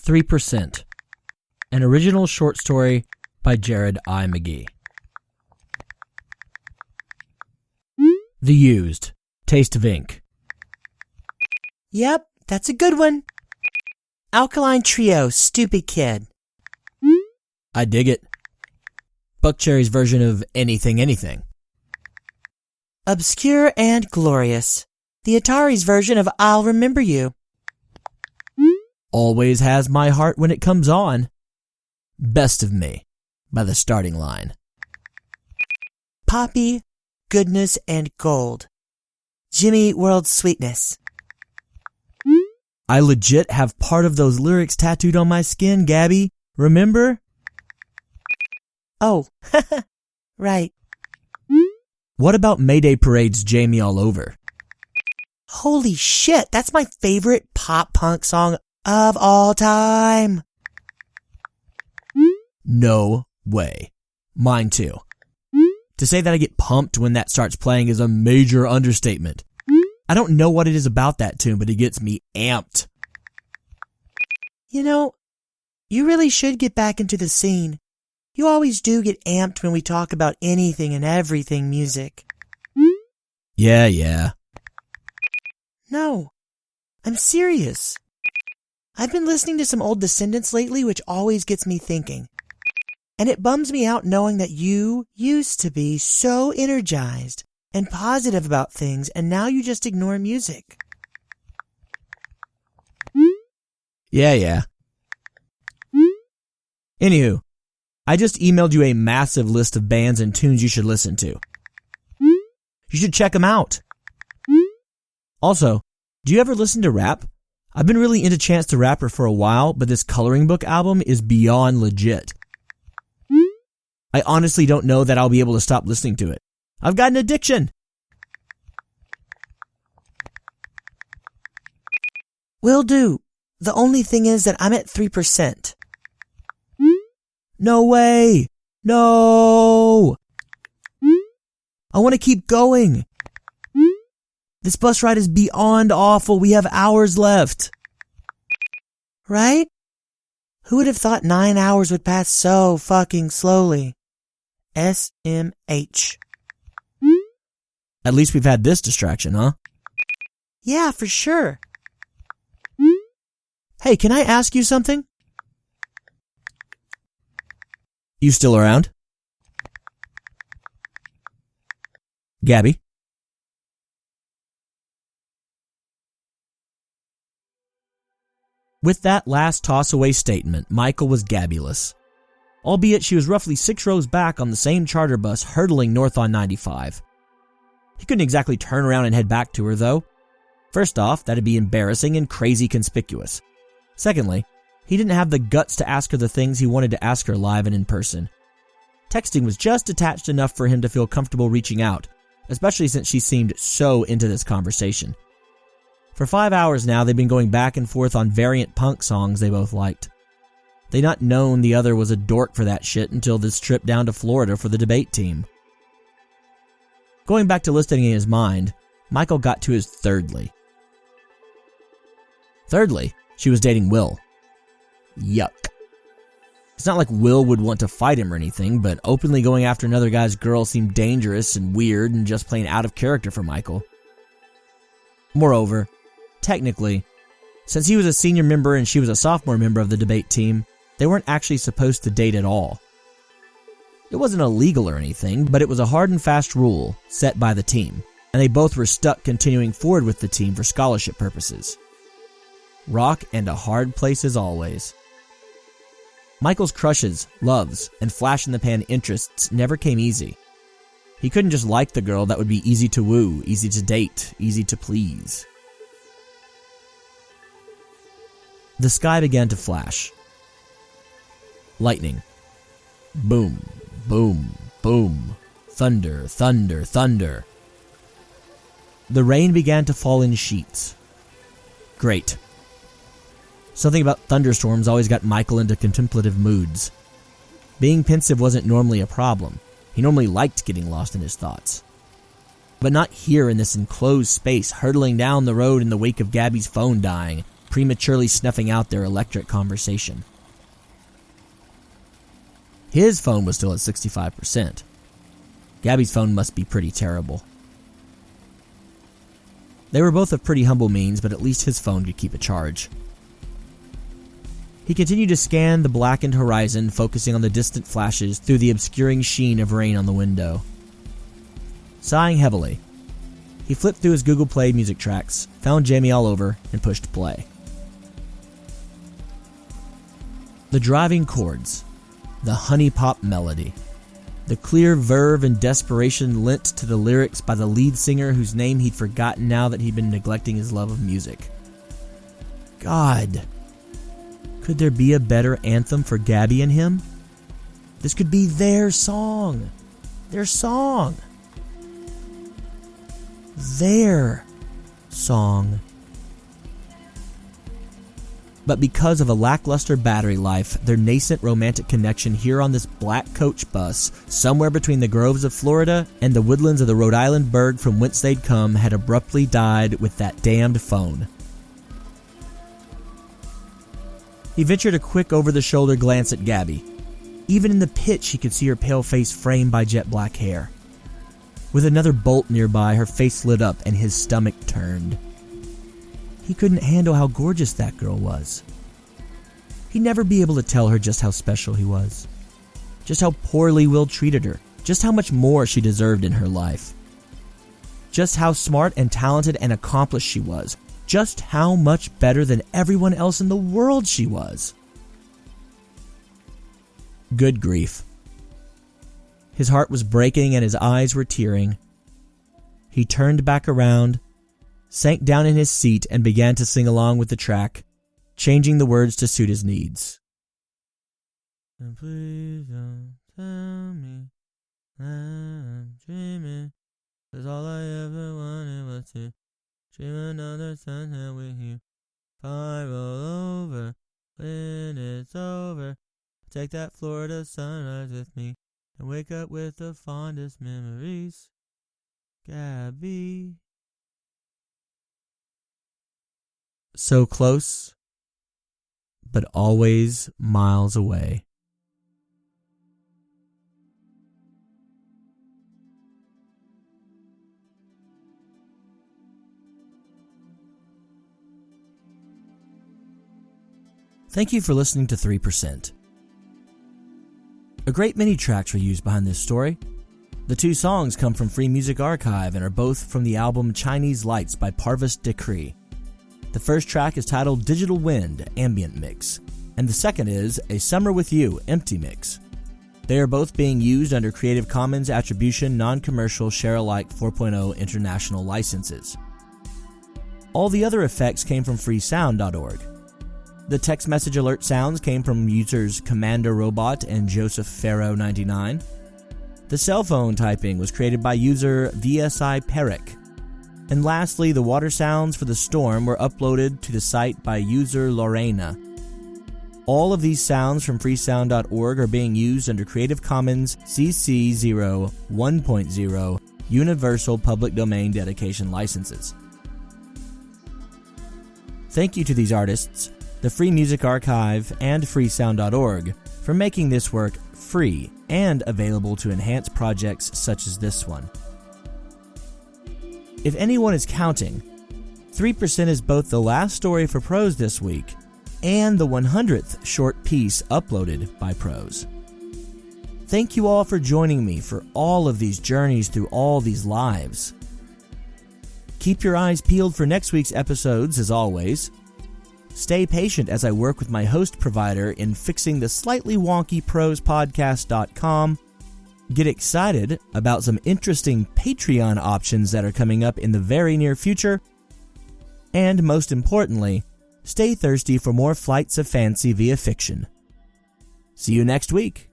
3%, an original short story by Jared I. McGee. The Used, Taste of Ink. Yep, that's a good one. Alkaline Trio, Stupid Kid. I dig it. Buckcherry's version of Anything Anything. Obscure and Glorious, the Atari's version of I'll Remember You. Always Has My Heart When It Comes On. Best of Me by The Starting Line. Poppy, Goodness and Gold, Jimmy Eat World Sweetness. I legit have part of those lyrics tattooed on my skin, Gabby. Remember? Oh, right. What about Mayday Parade's Jamie All Over? Holy shit, that's my favorite pop punk song of all time. No way. Mine too. To say that I get pumped when that starts playing is a major understatement. I don't know what it is about that tune, but it gets me amped. You know, you really should get back into the scene. You always do get amped when we talk about anything and everything music. Yeah. No, I'm serious. I've been listening to some old Descendants lately, which always gets me thinking. And it bums me out knowing that you used to be so energized and positive about things, and now you just ignore music. Yeah. Anywho, I just emailed you a massive list of bands and tunes you should listen to. You should check them out. Also, do you ever listen to rap? I've been really into Chance the Rapper for a while, but this coloring book album is beyond legit. I honestly don't know that I'll be able to stop listening to it. I've got an addiction. Will do. The only thing is that I'm at 3%. No way. No. I want to keep going. This bus ride is beyond awful. We have hours left. Right? Who would have thought 9 hours would pass so fucking slowly? SMH. At least we've had this distraction, huh? Yeah, for sure. Hey, can I ask you something? You still around? Gabby? With that last toss-away statement, Michael was Gabbyless. Albeit she was roughly 6 rows back on the same charter bus hurtling north on 95. He couldn't exactly turn around and head back to her, though. First off, that'd be embarrassing and crazy conspicuous. Secondly, he didn't have the guts to ask her the things he wanted to ask her live and in person. Texting was just attached enough for him to feel comfortable reaching out, especially since she seemed so into this conversation. For 5 hours now, they've been going back and forth on variant punk songs they both liked. They'd not known the other was a dork for that shit until this trip down to Florida for the debate team. Going back to listing in his mind, Michael got to his thirdly. Thirdly, she was dating Will. Yuck. It's not like Will would want to fight him or anything, but openly going after another guy's girl seemed dangerous and weird and just plain out of character for Michael. Moreover, technically, since he was a senior member and she was a sophomore member of the debate team, they weren't actually supposed to date at all. It wasn't illegal or anything, but it was a hard and fast rule set by the team, and they both were stuck continuing forward with the team for scholarship purposes. Rock and a hard place as always. Michael's crushes, loves, and flash-in-the-pan interests never came easy. He couldn't just like the girl that would be easy to woo, easy to date, easy to please. The sky began to flash. Lightning. Boom, boom, boom. Thunder, thunder, thunder. The rain began to fall in sheets. Great. Something about thunderstorms always got Michael into contemplative moods. Being pensive wasn't normally a problem. He normally liked getting lost in his thoughts. But not here in this enclosed space hurtling down the road in the wake of Gabby's phone dying, prematurely snuffing out their electric conversation. His phone was still at 65%. Gabby's phone must be pretty terrible. They were both of pretty humble means, but at least his phone could keep a charge. He continued to scan the blackened horizon, focusing on the distant flashes through the obscuring sheen of rain on the window. Sighing heavily, he flipped through his Google Play music tracks, found Jamie All Over, and pushed play. The driving chords, the honey pop melody, the clear verve and desperation lent to the lyrics by the lead singer whose name he'd forgotten now that he'd been neglecting his love of music. God, could there be a better anthem for Gabby and him? This could be their song. Their song. Their song. But because of a lackluster battery life, their nascent romantic connection here on this black coach bus, somewhere between the groves of Florida and the woodlands of the Rhode Island burg from whence they'd come, had abruptly died with that damned phone. He ventured a quick over-the-shoulder glance at Gabby. Even in the pitch, he could see her pale face framed by jet black hair. With another bolt nearby, her face lit up and his stomach turned. He couldn't handle how gorgeous that girl was. He'd never be able to tell her just how special he was. Just how poorly Will treated her. Just how much more she deserved in her life. Just how smart and talented and accomplished she was. Just how much better than everyone else in the world she was. Good grief. His heart was breaking and his eyes were tearing. He turned back around, sank down in his seat, and began to sing along with the track, changing the words to suit his needs. And please don't tell me I'm dreaming, 'cause all I ever wanted was to dream another sunset with you. If I roll over when it's over, take that Florida sunrise with me and wake up with the fondest memories. Gabby. So close, but always miles away. Thank you for listening to 3%. A great many tracks were used behind this story. The two songs come from Free Music Archive and are both from the album Chinese Lights by Parvis Decree. The first track is titled Digital Wind Ambient Mix, and the second is A Summer With You Empty Mix. They are both being used under Creative Commons Attribution Non-Commercial Share-alike 4.0 international licenses. All the other effects came from freesound.org. The text message alert sounds came from users Commander Robot and Joseph Farrow 99. The cell phone typing was created by user VSI Peric. And lastly, the water sounds for the storm were uploaded to the site by user Lorena. All of these sounds from freesound.org are being used under Creative Commons CC 0 1.0 Universal Public Domain Dedication licenses. Thank you to these artists, the Free Music Archive, and freesound.org for making this work free and available to enhance projects such as this one. If anyone is counting, 3% is both the last story for Prose this week and the 100th short piece uploaded by Prose. Thank you all for joining me for all of these journeys through all these lives. Keep your eyes peeled for next week's episodes as always. Stay patient as I work with my host provider in fixing the slightly wonky prosepodcast.com. Get excited about some interesting Patreon options that are coming up in the very near future. And most importantly, stay thirsty for more flights of fancy via fiction. See you next week.